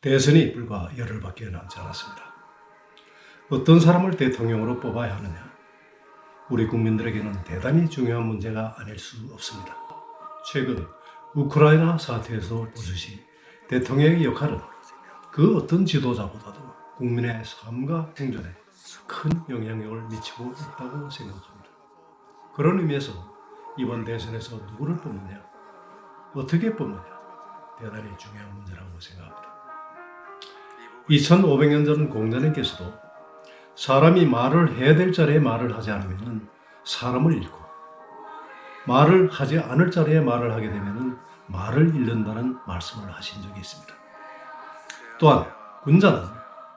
대선이 불과 열흘밖에 남지 않았습니다. 어떤 사람을 대통령으로 뽑아야 하느냐? 우리 국민들에게는 대단히 중요한 문제가 아닐 수 없습니다. 최근 우크라이나 사태에서 보듯이 대통령의 역할은 그 어떤 지도자보다도 국민의 삶과 행전에 큰 영향력을 미치고 있다고 생각합니다. 그런 의미에서 이번 대선에서 누구를 뽑느냐, 어떻게 뽑느냐 대단히 중요한 문제라고 생각합니다. 2500년 전 공자님께서도 사람이 말을 해야 될 자리에 말을 하지 않으면 사람을 잃고 말을 하지 않을 자리에 말을 하게 되면 말을 잃는다는 말씀을 하신 적이 있습니다. 또한 군자는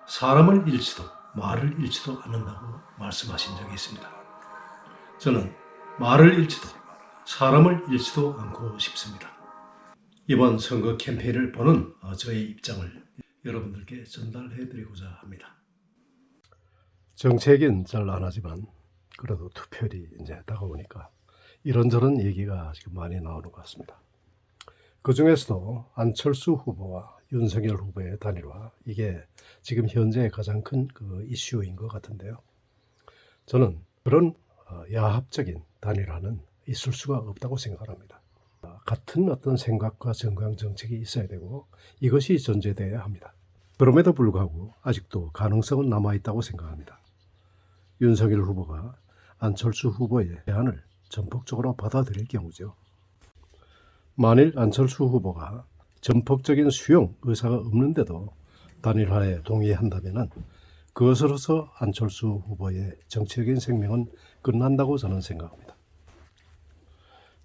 사람을 잃지도 말을 잃지도 않는다고 말씀하신 적이 있습니다. 저는 말을 잃지도 사람을 잃지도 않고 싶습니다. 이번 선거 캠페인을 보는 저의 입장을 여러분들께 전달해 드리고자 합니다. 정치 얘기는 잘 안 하지만 그래도 투표일이 이제 다가오니까 이런저런 얘기가 지금 많이 나오는 것 같습니다. 그 중에서도 안철수 후보와 윤석열 후보의 단일화, 이게 지금 현재 가장 큰 그 이슈인 것 같은데요. 저는 그런 야합적인 단일화는 있을 수가 없다고 생각합니다. 같은 어떤 생각과 정강 정책이 있어야 되고 이것이 전제되어야 합니다. 그럼에도 불구하고 아직도 가능성은 남아있다고 생각합니다. 윤석열 후보가 안철수 후보의 제안을 전폭적으로 받아들일 경우죠. 만일 안철수 후보가 전폭적인 수용 의사가 없는데도 단일화에 동의한다면 그것으로서 안철수 후보의 정치적인 생명은 끝난다고 저는 생각합니다.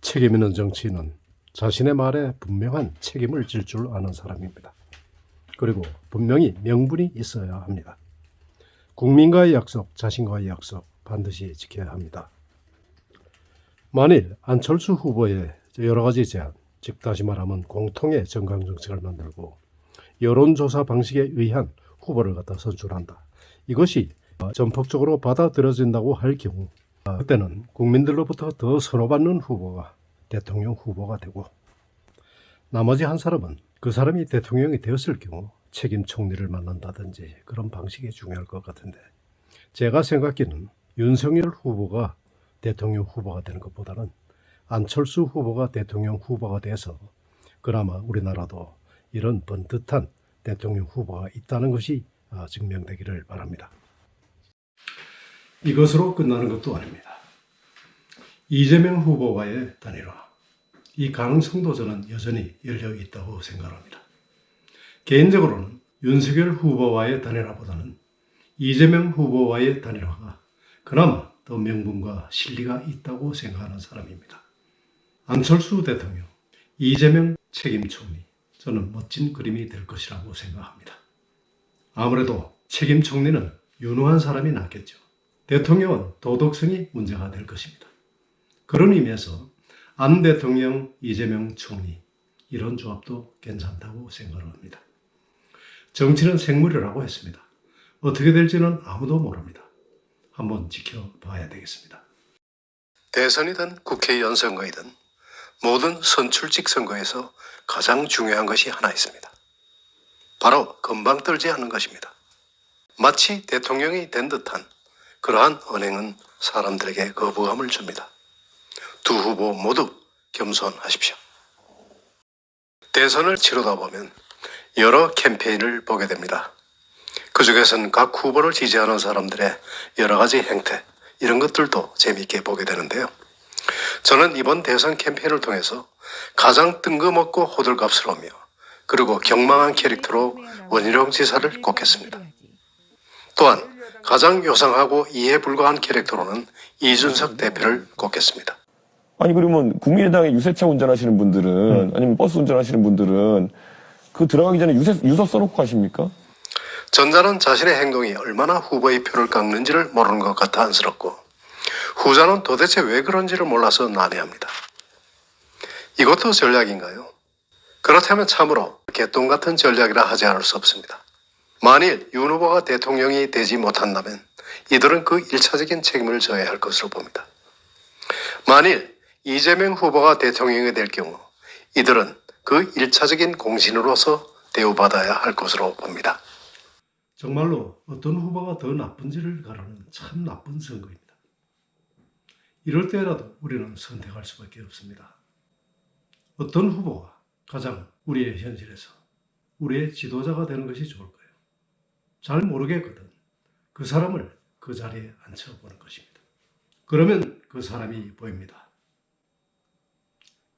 책임 있는 정치인은 자신의 말에 분명한 책임을 질 줄 아는 사람입니다. 그리고 분명히 명분이 있어야 합니다. 국민과의 약속, 자신과의 약속 반드시 지켜야 합니다. 만일 안철수 후보의 여러 가지 제안, 즉 다시 말하면 공통의 정강정책을 만들고 여론조사 방식에 의한 후보를 갖다 선출한다. 이것이 전폭적으로 받아들여진다고 할 경우 그때는 국민들로부터 더 선호받는 후보가 대통령 후보가 되고 나머지 한 사람은 그 사람이 대통령이 되었을 경우 책임 총리를 만난다든지 그런 방식이 중요할 것 같은데 제가 생각하기는 윤석열 후보가 대통령 후보가 되는 것보다는 안철수 후보가 대통령 후보가 돼서 그나마 우리나라도 이런 번듯한 대통령 후보가 있다는 것이 증명되기를 바랍니다. 이것으로 끝나는 것도 아닙니다. 이재명 후보와의 단일화, 이 가능성도 저는 여전히 열려 있다고 생각합니다. 개인적으로는 윤석열 후보와의 단일화보다는 이재명 후보와의 단일화가 그나마 더 명분과 실리가 있다고 생각하는 사람입니다. 안철수 대통령, 이재명 책임총리, 저는 멋진 그림이 될 것이라고 생각합니다. 아무래도 책임총리는 유능한 사람이 낫겠죠. 대통령은 도덕성이 문제가 될 것입니다. 그런 의미에서 안 대통령, 이재명 총리, 이런 조합도 괜찮다고 생각합니다. 정치는 생물이라고 했습니다. 어떻게 될지는 아무도 모릅니다. 한번 지켜봐야 되겠습니다. 대선이든 국회의원 선거이든 모든 선출직 선거에서 가장 중요한 것이 하나 있습니다. 바로 금방 떨지 않는 것입니다. 마치 대통령이 된 듯한 그러한 언행은 사람들에게 거부감을 줍니다. 두 후보 모두 겸손하십시오. 대선을 치르다 보면 여러 캠페인을 보게 됩니다. 그 중에서는 각 후보를 지지하는 사람들의 여러 가지 행태, 이런 것들도 재미있게 보게 되는데요. 저는 이번 대선 캠페인을 통해서 가장 뜬금없고 호들갑스러우며 그리고 경망한 캐릭터로 원희룡 지사를 꼽겠습니다. 또한 가장 요상하고 이해 불가한 캐릭터로는 이준석 대표를 꼽겠습니다. 아니 그러면 국민의당의 유세차 운전하시는 분들은 아니면 버스 운전하시는 분들은 그 들어가기 전에 유서 써놓고 가십니까? 전자는 자신의 행동이 얼마나 후보의 표를 깎는지를 모르는 것 같아 안쓰럽고 후자는 도대체 왜 그런지를 몰라서 난해합니다. 이것도 전략인가요? 그렇다면 참으로 개똥 같은 전략이라 하지 않을 수 없습니다. 만일 윤 후보가 대통령이 되지 못한다면 이들은 그 1차적인 책임을 져야 할 것으로 봅니다. 만일 이재명 후보가 대통령이 될 경우 이들은 그 1차적인 공신으로서 대우받아야 할 것으로 봅니다. 정말로 어떤 후보가 더 나쁜지를 가르는 참 나쁜 선거입니다. 이럴 때라도 우리는 선택할 수밖에 없습니다. 어떤 후보가 가장 우리의 현실에서 우리의 지도자가 되는 것이 좋을까요? 잘 모르겠거든 그 사람을 그 자리에 앉혀보는 것입니다. 그러면 그 사람이 보입니다.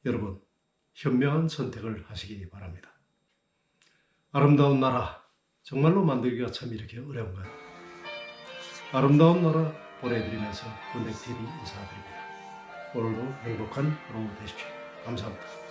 여러분, 현명한 선택을 하시기 바랍니다. 아름다운 나라, 정말로 만들기가 참 이렇게 어려운가요? 아름다운 나라 보내드리면서 군대TV 인사드립니다. 오늘도 행복한 하루 되십시오. 감사합니다.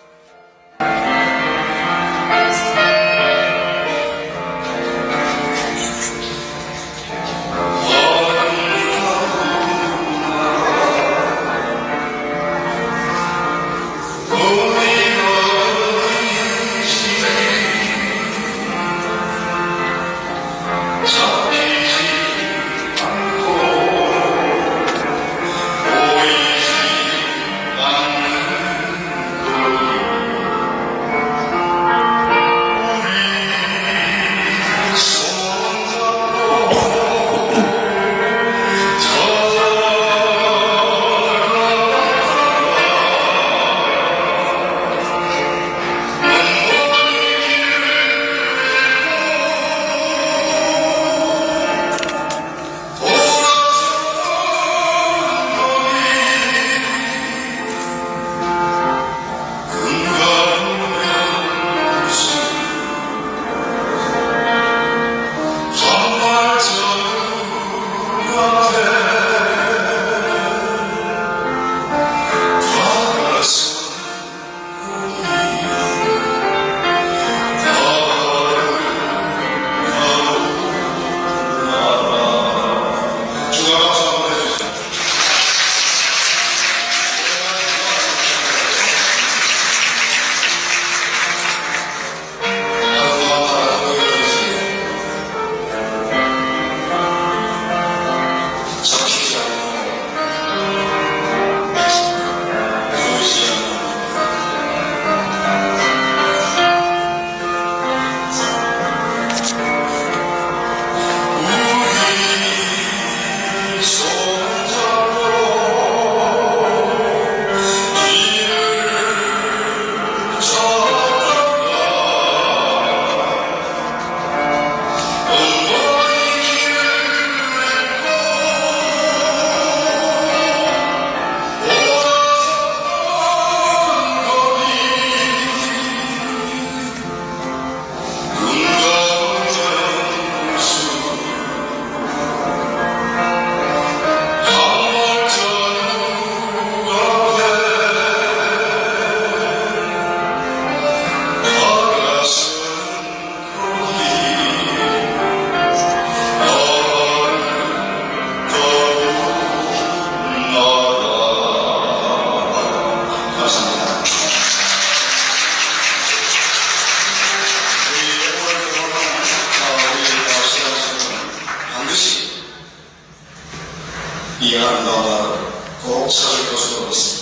이 아름다운 나라를 꼭 찾을 것으로 믿습니다.